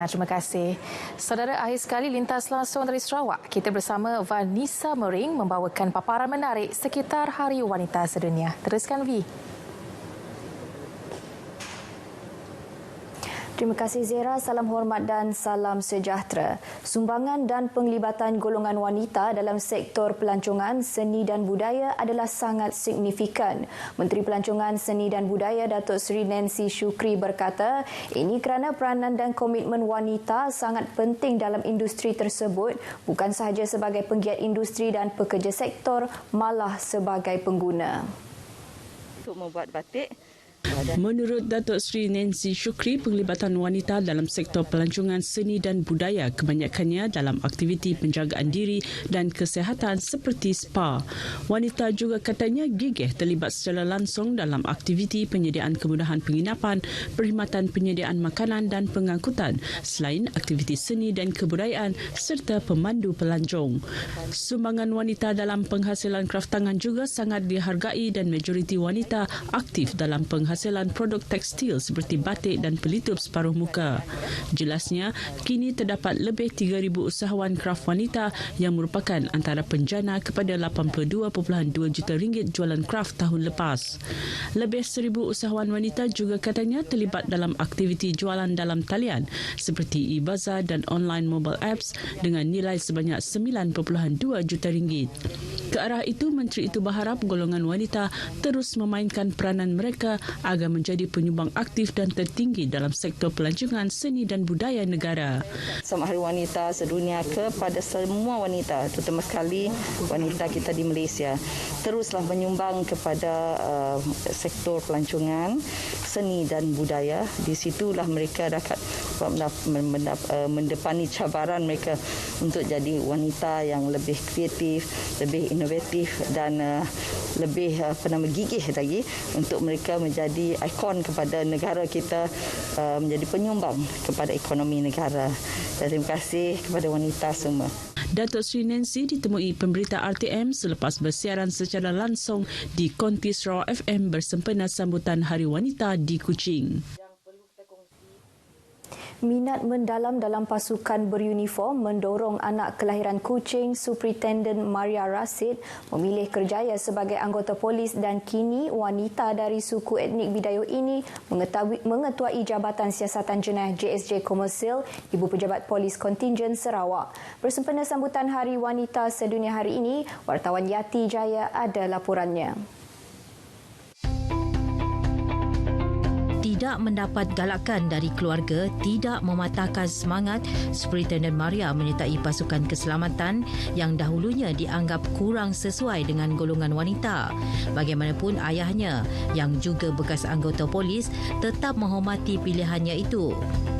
Terima kasih. Saudara, akhir sekali lintas langsung dari Sarawak. Kita bersama Vanessa Mering membawakan paparan menarik sekitar Hari Wanita Sedunia. Teruskan, Vi. Terima kasih Zera, salam hormat dan salam sejahtera. Sumbangan dan penglibatan golongan wanita dalam sektor pelancongan, seni dan budaya adalah sangat signifikan. Menteri Pelancongan, Seni dan Budaya Datuk Seri Nancy Shukri berkata, ini kerana peranan dan komitmen wanita sangat penting dalam industri tersebut, bukan sahaja sebagai penggiat industri dan pekerja sektor, malah sebagai pengguna. Untuk membuat batik. Menurut Datuk Seri Nancy Shukri, penglibatan wanita dalam sektor pelancongan seni dan budaya kebanyakannya dalam aktiviti penjagaan diri dan kesihatan seperti spa. Wanita juga katanya gigih terlibat secara langsung dalam aktiviti penyediaan kemudahan penginapan, perkhidmatan penyediaan makanan dan pengangkutan selain aktiviti seni dan kebudayaan serta pemandu pelancong. Sumbangan wanita dalam penghasilan kraftangan juga sangat dihargai dan majoriti wanita aktif dalam penghasilan produk tekstil seperti batik dan pelitup separuh muka. Jelasnya, kini terdapat lebih 3,000 usahawan kraf wanita yang merupakan antara penjana kepada 82.2 juta ringgit jualan kraf tahun lepas. Lebih 1,000 usahawan wanita juga katanya terlibat dalam aktiviti jualan dalam talian seperti e-bazaar dan online mobile apps dengan nilai sebanyak 9.2 juta ringgit. Ke arah itu, menteri itu berharap golongan wanita terus memainkan peranan mereka agar menjadi penyumbang aktif dan tertinggi dalam sektor pelancongan seni dan budaya negara. Selamat Hari Wanita Sedunia kepada semua wanita, terutama sekali wanita kita di Malaysia. Teruslah menyumbang kepada sektor pelancongan seni dan budaya. Di situlah mereka dapat mendepani cabaran mereka untuk jadi wanita yang lebih kreatif, lebih inovatif dan lebih gigih lagi untuk mereka menjadi ikon kepada negara kita, menjadi penyumbang kepada ekonomi negara. Terima kasih kepada wanita semua. Datuk Seri Nancy ditemui pemberita RTM selepas bersiaran secara langsung di Konti Sarawak FM bersempena sambutan Hari Wanita di Kuching. Minat mendalam dalam pasukan beruniform mendorong anak kelahiran Kuching, Superintendent Maria Rasid, memilih kerjaya sebagai anggota polis dan kini wanita dari suku etnik Bidayuh ini mengetuai Jabatan Siasatan Jenayah JSJ Komersil, Ibu Pejabat Polis Kontingen Sarawak. Bersempena sambutan Hari Wanita Sedunia hari ini, wartawan Yati Jaya ada laporannya. Tidak mendapat galakan dari keluarga tidak mematahkan semangat Superintendent Maria menyertai pasukan keselamatan yang dahulunya dianggap kurang sesuai dengan golongan wanita. Bagaimanapun ayahnya yang juga bekas anggota polis tetap menghormati pilihannya itu.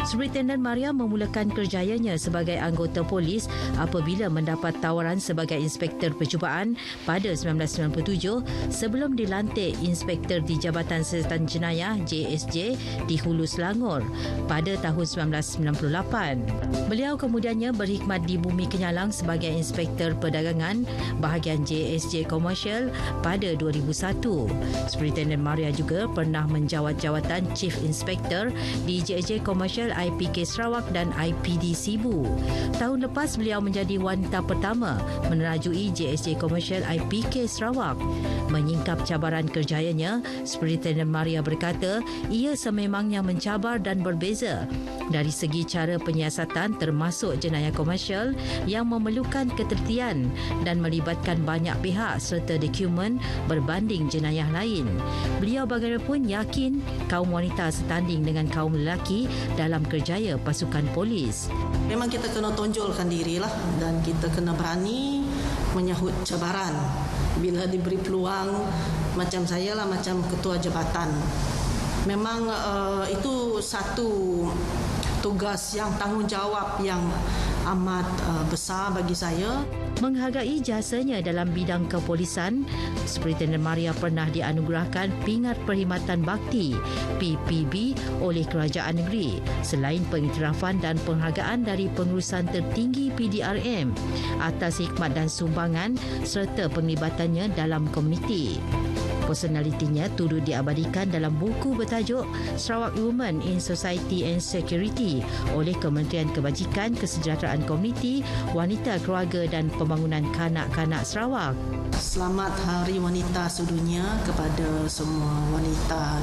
Superintendent Maria memulakan kerjayanya sebagai anggota polis apabila mendapat tawaran sebagai inspektor percubaan pada 1997 sebelum dilantik inspektor di Jabatan Siasatan Jenayah JSJ di Hulu Selangor pada tahun 1998. Beliau kemudiannya berkhidmat di Bumi Kenyalang sebagai inspektor perdagangan bahagian JSJ Commercial pada 2001. Superintendent Maria juga pernah menjawat jawatan Chief Inspector di JSJ Commercial IPK Sarawak dan IPD Sibu. Tahun lepas beliau menjadi wanita pertama menerajui JSJ Commercial IPK Sarawak. Menyingkap cabaran kerjayanya, Superintendent Maria berkata ia sememangnya mencabar dan berbeza dari segi cara penyiasatan termasuk jenayah komersial yang memerlukan ketelitian dan melibatkan banyak pihak serta dokumen berbanding jenayah lain. Beliau bagaimanapun yakin kaum wanita setanding dengan kaum lelaki dalam kerjaya pasukan polis. Memang kita kena tonjolkan dirilah dan kita kena berani menyahut cabaran. Bila diberi peluang macam saya lah, macam ketua jabatan. Memang itu satu tugas yang tanggungjawab yang amat besar bagi saya. Menghargai jasanya dalam bidang kepolisan, Superintendent Maria pernah dianugerahkan Pingat Perkhidmatan Bakti PPB oleh Kerajaan Negeri selain pengiktirafan dan penghargaan dari pengurusan tertinggi PDRM atas hikmat dan sumbangan serta penglibatannya dalam komuniti. Personalitinya turut diabadikan dalam buku bertajuk Sarawak Women in Society and Security oleh Kementerian Kebajikan, Kesejahteraan Komuniti, Wanita, Keluarga dan Pembangunan Kanak-kanak Sarawak. Selamat Hari Wanita Sedunia kepada semua wanita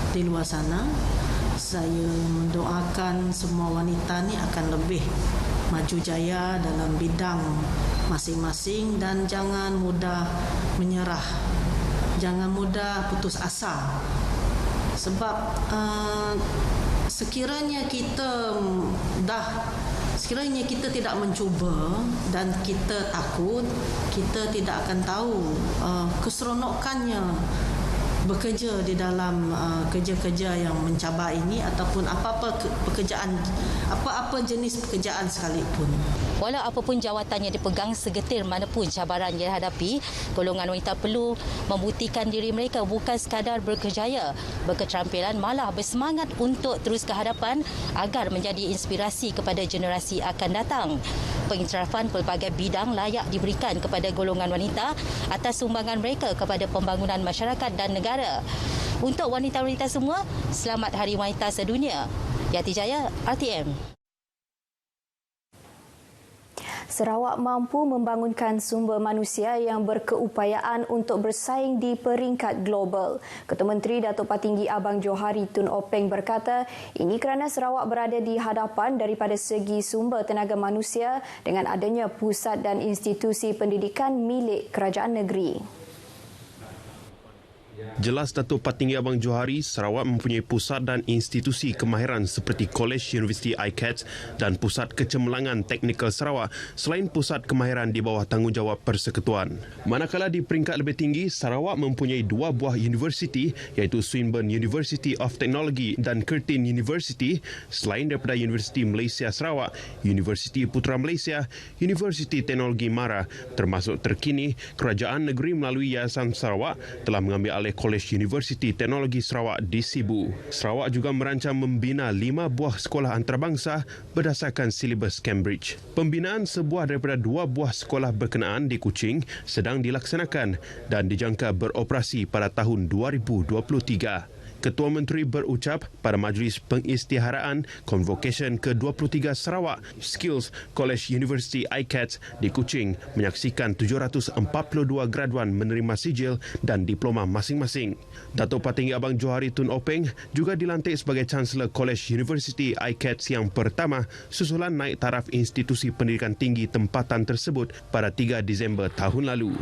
di luar sana. Saya mendoakan semua wanita ni akan lebih maju jaya dalam bidang masing-masing dan jangan mudah menyerah. Jangan mudah putus asa. Sebab sekiranya kita tidak mencuba dan kita takut, kita tidak akan tahu keseronokannya bekerja di dalam kerja-kerja yang mencabar ini ataupun apa-apa pekerjaan, apa-apa jenis pekerjaan sekalipun. Walau apapun jawatannya dipegang, segetir manapun cabaran yang dihadapi, golongan wanita perlu membuktikan diri mereka bukan sekadar berkejaya, berketerampilan, malah bersemangat untuk terus ke hadapan agar menjadi inspirasi kepada generasi akan datang. Pengiktirafan pelbagai bidang layak diberikan kepada golongan wanita atas sumbangan mereka kepada pembangunan masyarakat dan negara. Untuk wanita-wanita semua, selamat Hari Wanita Sedunia. Yati Jaya, RTM. Sarawak mampu membangunkan sumber manusia yang berkeupayaan untuk bersaing di peringkat global. Ketua Menteri Datuk Patinggi Abang Johari Tun Openg berkata, ini kerana Sarawak berada di hadapan daripada segi sumber tenaga manusia dengan adanya pusat dan institusi pendidikan milik kerajaan negeri. Jelas Datuk Patinggi Abang Johari, Sarawak mempunyai pusat dan institusi kemahiran seperti College University ICATS dan Pusat Kecemerlangan Teknikal Sarawak selain pusat kemahiran di bawah tanggungjawab Persekutuan. Manakala di peringkat lebih tinggi, Sarawak mempunyai 2 buah universiti iaitu Swinburne University of Technology dan Curtin University selain daripada Universiti Malaysia Sarawak, Universiti Putra Malaysia, Universiti Teknologi Mara termasuk terkini Kerajaan Negeri melalui Yayasan Sarawak telah mengambil alih College Universiti Teknologi Sarawak di Sibu. Sarawak juga merancang membina 5 buah sekolah antarabangsa berdasarkan silibus Cambridge. Pembinaan sebuah daripada 2 buah sekolah berkenaan di Kuching sedang dilaksanakan dan dijangka beroperasi pada tahun 2023. Ketua Menteri berucap pada Majlis Pengisytiharaan Convocation ke-23 Sarawak Skills College University ICATS di Kuching menyaksikan 742 graduan menerima sijil dan diploma masing-masing. Datuk Patinggi Abang Johari Tun Openg juga dilantik sebagai Chancellor College University ICATS yang pertama susulan naik taraf institusi pendidikan tinggi tempatan tersebut pada 3 Disember tahun lalu.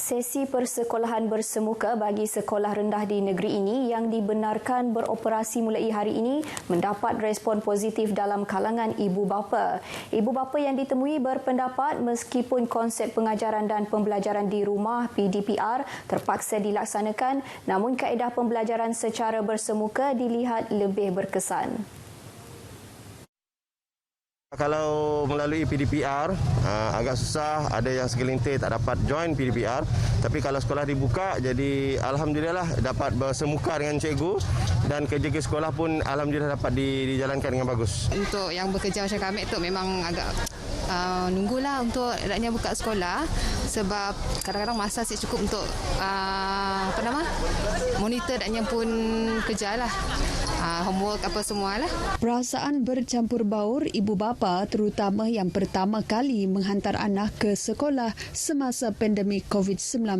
Sesi persekolahan bersemuka bagi sekolah rendah di negeri ini yang dibenarkan beroperasi mulai hari ini mendapat respon positif dalam kalangan ibu bapa. Ibu bapa yang ditemui berpendapat meskipun konsep pengajaran dan pembelajaran di rumah PDPR terpaksa dilaksanakan, namun kaedah pembelajaran secara bersemuka dilihat lebih berkesan. Kalau melalui PDPR agak susah, ada yang segelintir tak dapat join PDPR. Tapi kalau sekolah dibuka, jadi alhamdulillah dapat bersemuka dengan cikgu dan kerja-kerja sekolah pun alhamdulillah dapat dijalankan dengan bagus. Untuk yang bekerja macam kami tu memang agak nunggulah untuk naknya buka sekolah sebab kadang-kadang masa tak cukup untuk monitor naknya pun kerjalah. Homework apa semualah. Perasaan bercampur baur ibu bapa terutama yang pertama kali menghantar anak ke sekolah semasa pandemik COVID-19,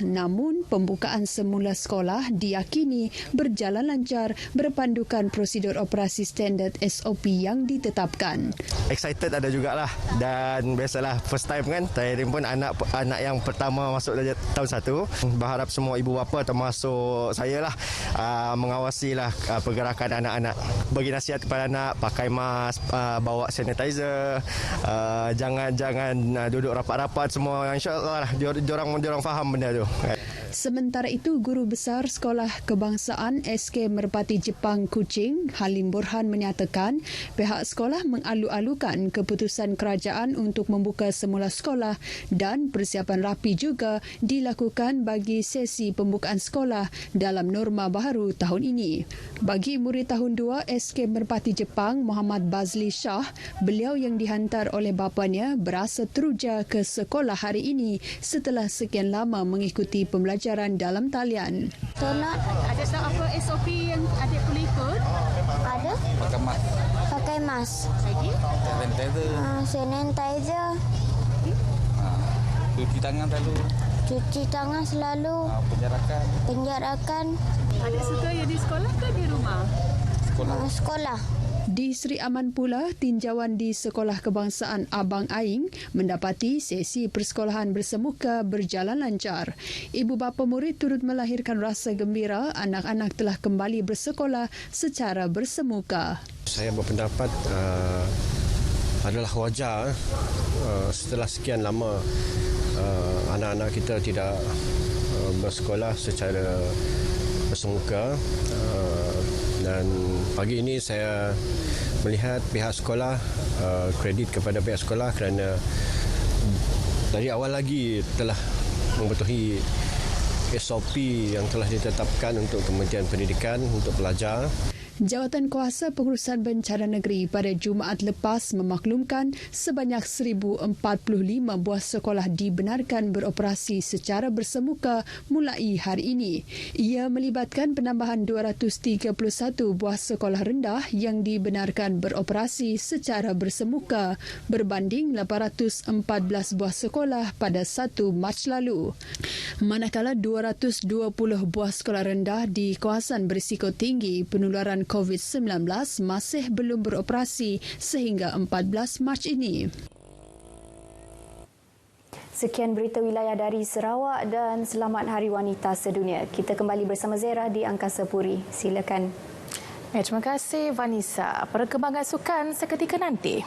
namun pembukaan semula sekolah diyakini berjalan lancar berpandukan prosedur operasi standard SOP yang ditetapkan. Excited ada jugalah dan biasalah first time kan, saya pun anak yang pertama masuk tahun 1. Berharap semua ibu bapa termasuk saya lah mengawasilah pergerakan anak-anak, bagi nasihat kepada anak, pakai mask, bawa sanitizer, jangan duduk rapat-rapat semua, insya-Allah lah diorang faham benda tu. Sementara itu, Guru Besar Sekolah Kebangsaan SK Merpati Jepang Kuching, Halim Burhan menyatakan pihak sekolah mengalu-alukan keputusan kerajaan untuk membuka semula sekolah dan persiapan rapi juga dilakukan bagi sesi pembukaan sekolah dalam norma baharu tahun ini. Bagi murid tahun 2 SK Merpati Jepang, Muhammad Bazli Shah, beliau yang dihantar oleh bapanya berasa teruja ke sekolah hari ini setelah sekian lama mengikuti pembelajaran dalam talian. Tolak. Ada tahu apa SOP yang adik perlu ikut? Ada. Pakai mask. Pakai mask. Lagi? Sanitizer. Sanitizer. Cuci tangan selalu. Cuci tangan selalu. Penjarakan. Adik suka yang di sekolah ke di rumah? Sekolah. Di Seri Aman pula, tinjauan di Sekolah Kebangsaan Abang Aing mendapati sesi persekolahan bersemuka berjalan lancar. Ibu bapa murid turut melahirkan rasa gembira anak-anak telah kembali bersekolah secara bersemuka. Saya berpendapat adalah wajar setelah sekian lama anak-anak kita tidak bersekolah secara bersemuka. Dan pagi ini saya melihat pihak sekolah, kredit kepada pihak sekolah kerana dari awal lagi telah mematuhi SOP yang telah ditetapkan untuk Kementerian Pendidikan untuk pelajar. Jawatan Kuasa Pengurusan Bencana Negeri pada Jumaat lepas memaklumkan sebanyak 1,045 buah sekolah dibenarkan beroperasi secara bersemuka mulai hari ini. Ia melibatkan penambahan 231 buah sekolah rendah yang dibenarkan beroperasi secara bersemuka berbanding 814 buah sekolah pada 1 Mac lalu. Manakala 220 buah sekolah rendah di kawasan berisiko tinggi penularan COVID-19 masih belum beroperasi sehingga 14 Mac ini. Sekian berita wilayah dari Sarawak dan Selamat Hari Wanita Sedunia. Kita kembali bersama Zera di Angkasa Puri. Silakan. Terima kasih Vanessa. Perkembangan sukan seketika nanti.